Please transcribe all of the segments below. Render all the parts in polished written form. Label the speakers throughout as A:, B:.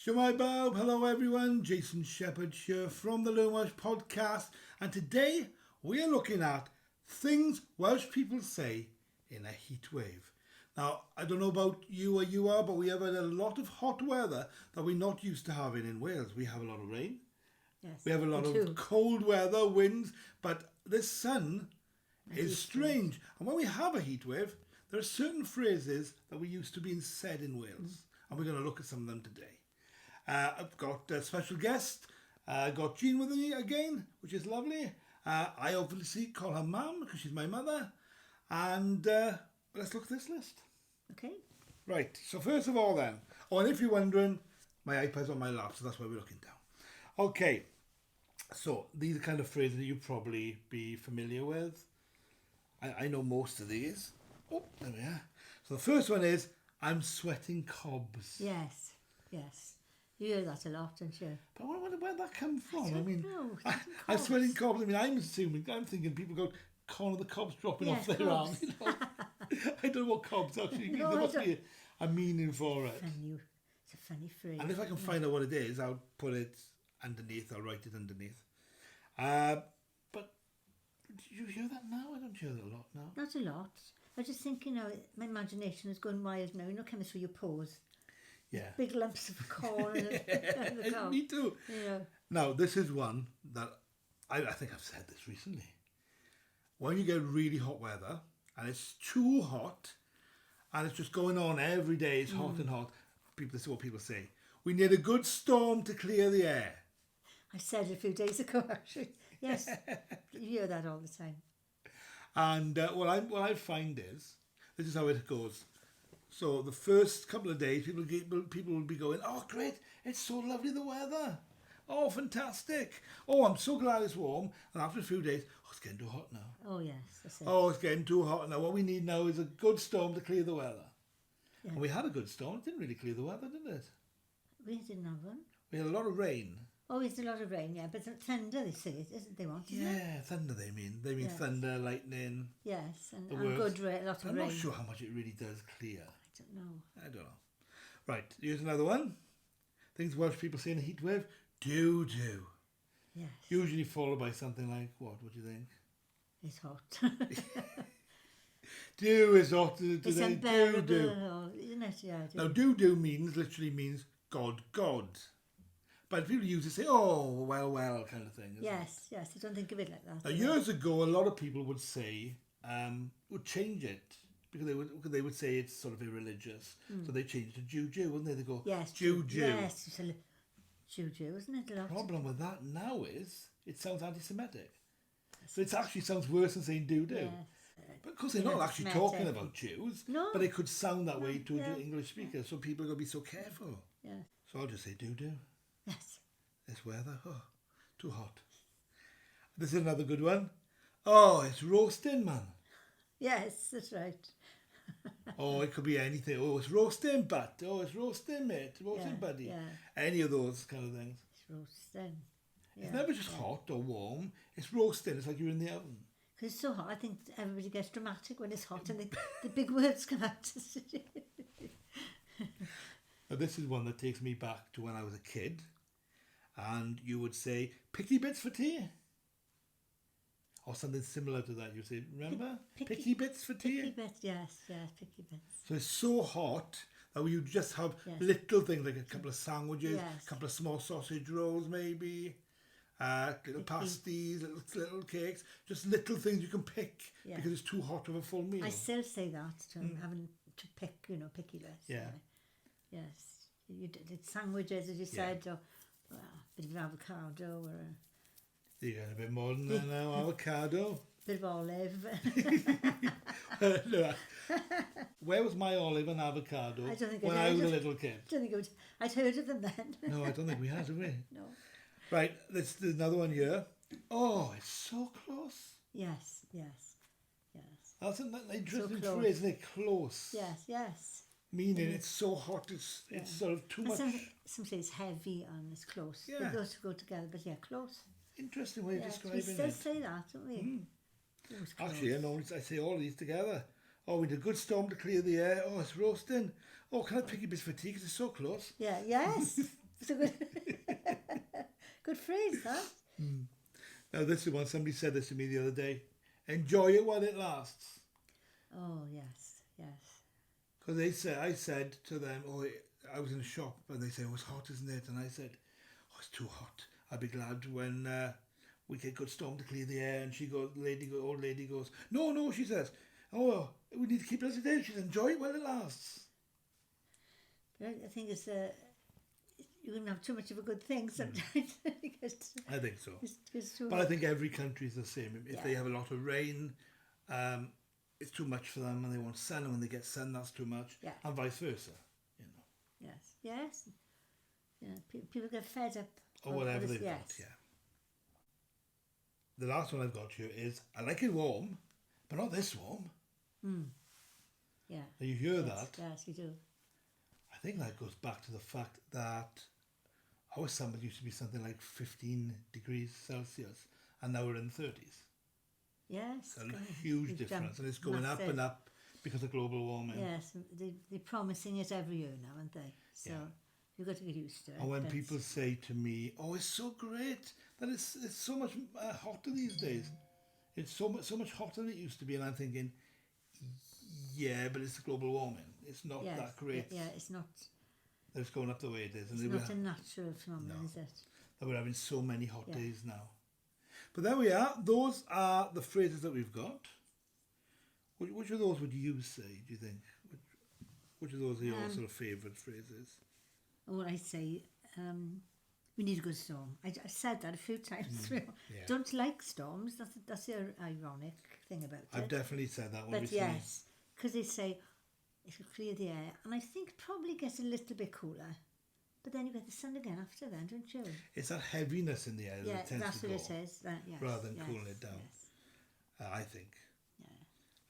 A: Shemai Bob, hello everyone, Jason Shepherd here from the Learn Welsh podcast, and today we are looking at things Welsh people say in a heat wave. Now, I don't know about you where you are, but we have had a lot of hot weather that we're not used to having in Wales. We have a lot of rain,
B: Yes,
A: we have a lot of cold weather, winds, but this sun is strange. And when we have a heat wave, there are certain phrases that we used to being said in Wales, and we're going to look at some of them today. I've got a special guest. I've got Jean with me again, which is lovely. I obviously call her Mum because she's my mother. And let's look at this list.
B: Okay.
A: Right, so first of all then, and if you're wondering, my iPad's on my lap, so that's why we're looking down. Okay, so these are kind of phrases that you probably be familiar with. I know most of these. Oh, there we are. So the first one is, I'm sweating cobs.
B: Yes, yes. You hear that a lot, don't you?
A: But where'd that come from?
B: I mean,
A: I'm sweating cobs. I mean, I'm thinking people go, corner the cobs dropping off their arm. You know? I don't know what cobs actually mean.
B: No,
A: there must be a meaning for it.
B: It's a funny phrase.
A: And if I can find out what it is, I'll put it underneath. I'll write it underneath. But do you hear that now? I don't hear that a lot now.
B: Not a lot. I just think, my imagination is going wild now. Coming through your pores.
A: Yeah.
B: Big lumps of corn and the cob.
A: Me too.
B: Yeah.
A: Now, this is one that I think I've said this recently. When you get really hot weather and it's too hot and it's just going on every day, it's hot and hot, this is what people say. We need a good storm to clear the air.
B: I said it a few days ago, actually. Yes, you hear that all the time.
A: And what I find is, this is how it goes. So the first couple of days, people will be going, oh, great, it's so lovely, the weather. Oh, fantastic. Oh, I'm so glad it's warm. And after a few days, oh, it's getting too hot now.
B: Oh, yes, that's it.
A: Oh, it's getting too hot now. What we need now is a good storm to clear the weather.
B: Yeah.
A: And we had a good storm. It didn't really clear the weather, did it?
B: We didn't have one.
A: We had a lot of rain.
B: Oh, it's a lot of rain, yeah. But thunder, they say, isn't they want, isn't it?
A: Yeah, thunder they mean. They mean
B: Yes.
A: thunder, lightning.
B: Yes, and
A: works.
B: good rain, a lot of
A: I'm
B: rain.
A: not sure how much it really does clear.
B: I don't know.
A: Right, here's another one. Things Welsh people say in a heat wave. Do.
B: Yes.
A: Usually followed by something like, what do you think?
B: It's hot.
A: Do is hot today.
B: It's unbearable, isn't it? Yeah.
A: Now, do literally means God. But people usually say, oh, well, kind of thing.
B: Yes, I don't think of it like that.
A: Now, years ago, a lot of people would say, would change it. Because they would say it's sort of irreligious. So they changed to Jew, wouldn't they? They go,
B: yes,
A: Jew.
B: Yes, it's a Jew, isn't it?
A: The problem with that now is it sounds anti-Semitic. So it actually sounds worse than saying do.
B: Yes.
A: But of course, they're not actually talking about Jews.
B: No.
A: But it could sound that way to an English speaker. So people are going to be so careful.
B: Yeah.
A: So I'll just say do.
B: Yes.
A: This weather, too hot. This is another good one. Oh, it's roasting, man.
B: Yes, that's right.
A: Oh, it could be anything. Oh, it's roasting, but. Oh, it's roasting, mate. Roasting, buddy.
B: Yeah.
A: Any of those kind of things.
B: It's roasting. Yeah.
A: It's never just hot or warm. It's roasting. It's like you're in the oven.
B: Because it's so hot, I think everybody gets dramatic when it's hot and the big words come out.
A: Now, this is one that takes me back to when I was a kid. And you would say, picky bits for tea. Or something similar to that. You say, remember? Picky bits for tea?
B: Picky bits, yes, picky bits.
A: So it's so hot that you just have little things like a couple of sandwiches, a couple of small sausage rolls maybe, little pasties, little cakes, just little things you can pick because it's too hot of a full meal.
B: I still say that, having to pick, picky bits.
A: Yeah.
B: Yes. You did sandwiches, as you said, or a bit of avocado or
A: You got a bit more than that now, avocado.
B: Bit of olive.
A: Look, where was my olive and avocado
B: I don't think
A: when I was a little kid?
B: I don't think I'd heard of them then.
A: No, I don't think we had, have we?
B: No.
A: Right, there's another one here. Oh, it's so close.
B: Yes.
A: That's an interesting
B: So
A: phrase, isn't it? Close.
B: Yes.
A: Meaning it's so hot, it's sort of too much.
B: Some say it's heavy and it's close.
A: Yeah.
B: Those two go together, but close.
A: Interesting way of describing
B: we still
A: it.
B: say that, don't we?
A: Actually, I say all these together. Oh, we need a good storm to clear the air. Oh, it's roasting. Oh, can I pick your bits for tea because it's so close?
B: Yeah, yes. It's a good, good phrase, that.
A: Now this is one, somebody said this to me the other day. Enjoy it while it lasts.
B: Oh, yes, yes.
A: Because I said to them, I was in a shop and they said, it's hot, isn't it? And I said, it's too hot. I'll be glad when we get good storm to clear the air. And old lady goes, no, she says, we need to keep it as it is. She says, enjoy it while it lasts.
B: But I think it's you can have too much of a good thing sometimes.
A: I think so.
B: It's too
A: But
B: hot.
A: I think every country is the same. If they have a lot of rain, it's too much for them, and they want sun, and when they get sun, that's too much, and vice versa.
B: Yes. Yeah, people get fed up.
A: Or whatever they've got, The last one I've got here is, I like it warm, but not this warm.
B: Yeah.
A: Now you hear that?
B: Yes, you do.
A: I think that goes back to the fact that our summer used to be something like 15 degrees Celsius, and now we're in the 30s.
B: Yes.
A: It's a huge difference, and it's going up and up because of global warming.
B: Yes, they're promising it every year now, aren't they? So you've got to get used to it.
A: And when people say to me, it's so great that it's so much hotter these days. It's so much hotter than it used to be, and I'm thinking, yeah, but it's global warming. It's not that great.
B: Yeah, it's not.
A: That it's going up the way it is.
B: It's not a natural phenomenon, is it?
A: That we're having so many hot days now. But there we are. Those are the phrases that we've got. Which of those would you say, do you think? Which of those are your sort of favourite phrases?
B: Well, I say, we need a good storm. I said that a few times. Don't like storms. That's the ironic thing about it.
A: I've definitely said that one
B: But
A: recently.
B: yes, because they say it will clear the air. And I think it probably gets a little bit cooler. But then you get the sun again after then, don't you?
A: It's that heaviness in the air that tends
B: that's
A: to
B: what
A: go.
B: it is.
A: Rather than cooling it down.
B: Yes.
A: I think.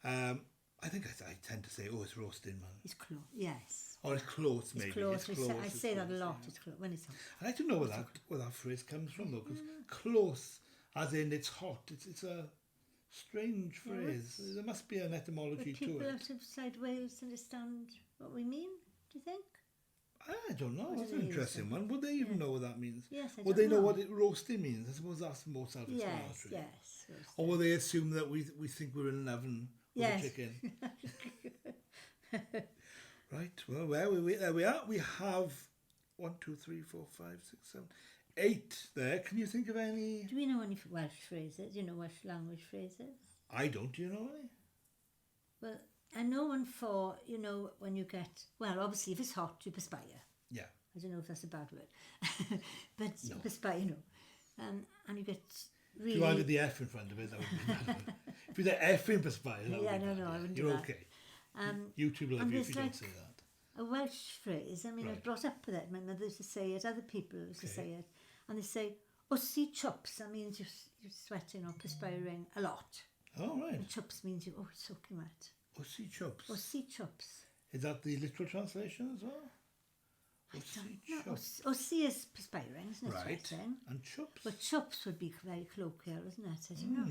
A: Yeah. I think I tend to say, it's roasting, man.
B: It's close, yes.
A: Or it's close, maybe.
B: It's close.
A: It's close.
B: I say that a lot. It's close when it's hot.
A: I'd like to know where that phrase comes from, though, because close, as in it's hot, it's a strange phrase. There must be an etymology to it.
B: People outside Wales understand what we mean, do you think?
A: I don't know. It's an interesting one. Would they even know what that means?
B: Yes, I
A: Would
B: don't
A: they know what roasting means? I suppose that's the more self-explanatory.
B: Yes.
A: Or will they assume that we think we're in an oven with a chicken? Right. Well, there we are. We have 1, 2, 3, 4, 5, 6, 7, 8 there. Can you think of any?
B: Do we know any Welsh phrases? Do you know Welsh language phrases?
A: I don't. Do you know any?
B: Well, I know one for, when you get, obviously if it's hot, you perspire.
A: Yeah.
B: I don't know if that's a bad word. But no. Perspire, and you get really...
A: If you added the F in front of it, that would be bad. If you did F in perspire, that would be bad.
B: No, I wouldn't do
A: You're
B: that.
A: okay. YouTube will love you if you don't say that.
B: A Welsh phrase, I was brought up with it. My mother used to say it, other people used to say it. And they say, see chops. That means you're sweating or perspiring a lot.
A: Oh, right.
B: And chops means it's soaking wet.
A: See chops.
B: See chops.
A: Is that the literal translation as well?
B: I don't know. See is perspiring, isn't it?
A: Right.
B: Sweating.
A: And chops?
B: But chops would be very colloquial, isn't it? I don't know.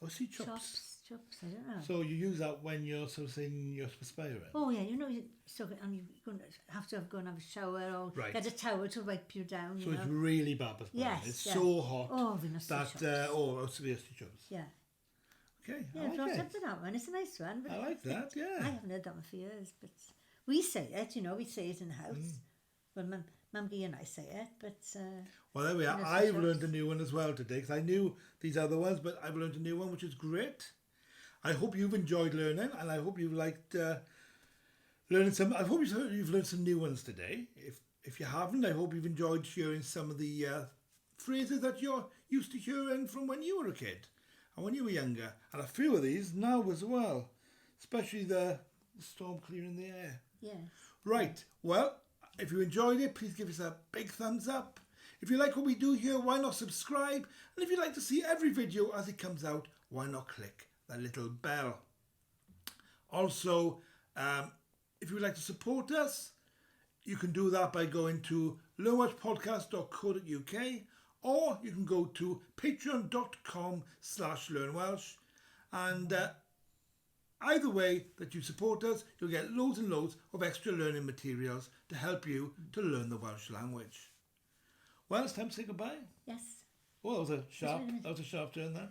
A: See chops.
B: Chops, I don't know.
A: So you use that when you're sort of saying you're perspiring?
B: Oh, yeah, and you're going to have to go and have a shower or get a towel to wipe you down.
A: So it's really bad perspiring.
B: Yes.
A: It's so hot
B: we must
A: that, severe chops.
B: Yeah.
A: Okay,
B: I like it. Up with that one. It's a nice one. But
A: I like that, yeah.
B: I haven't heard that one for years, but we say it, we say it in the house. Well, Mum Gee and I say it, but...
A: well, there we are. I've learned a new one as well today, because I knew these other ones, but I've learned a new one, which is great. I hope you've enjoyed learning, and I hope you've liked learning some... I hope you've learned some new ones today. If you haven't, I hope you've enjoyed hearing some of the phrases that you're used to hearing from when you were a kid and when you were younger. And a few of these now as well, especially the storm clearing the air.
B: Yes.
A: Right, well, if you enjoyed it, please give us a big thumbs up. If you like what we do here, why not subscribe? And if you'd like to see every video as it comes out, why not click that little bell? Also, if you would like to support us, you can do that by going to learnwelshpodcast.co.uk, or you can go to patreon.com/learnwelsh, and Either way that you support us, you'll get loads and loads of extra learning materials to help you to learn the Welsh language. Well, it's time to say goodbye.
B: Yes.
A: Oh, that was a sharp turn there.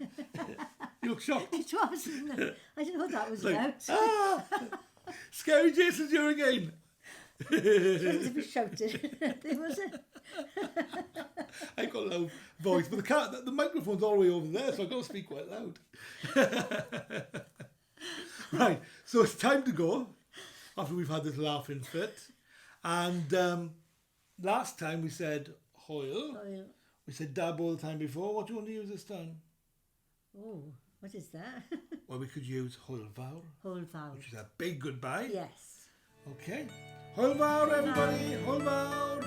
A: You look shocked.
B: It was, wasn't it? I didn't know what that was about.
A: Scary Jason's here again.
B: It to be shouted. Was it?
A: I've got a loud voice, but the microphone's all the way over there, so I've got to speak quite loud. Right, so it's time to go after we've had this laughing fit. And last time we said hoil. We said dab all the time before. What do you want to use this time?
B: Oh, what is that?
A: Well, we could use hoil fawr.
B: Hoil fawr.
A: Which is a big goodbye.
B: Yes.
A: Okay. Hoil fawr, everybody. Hoil fawr.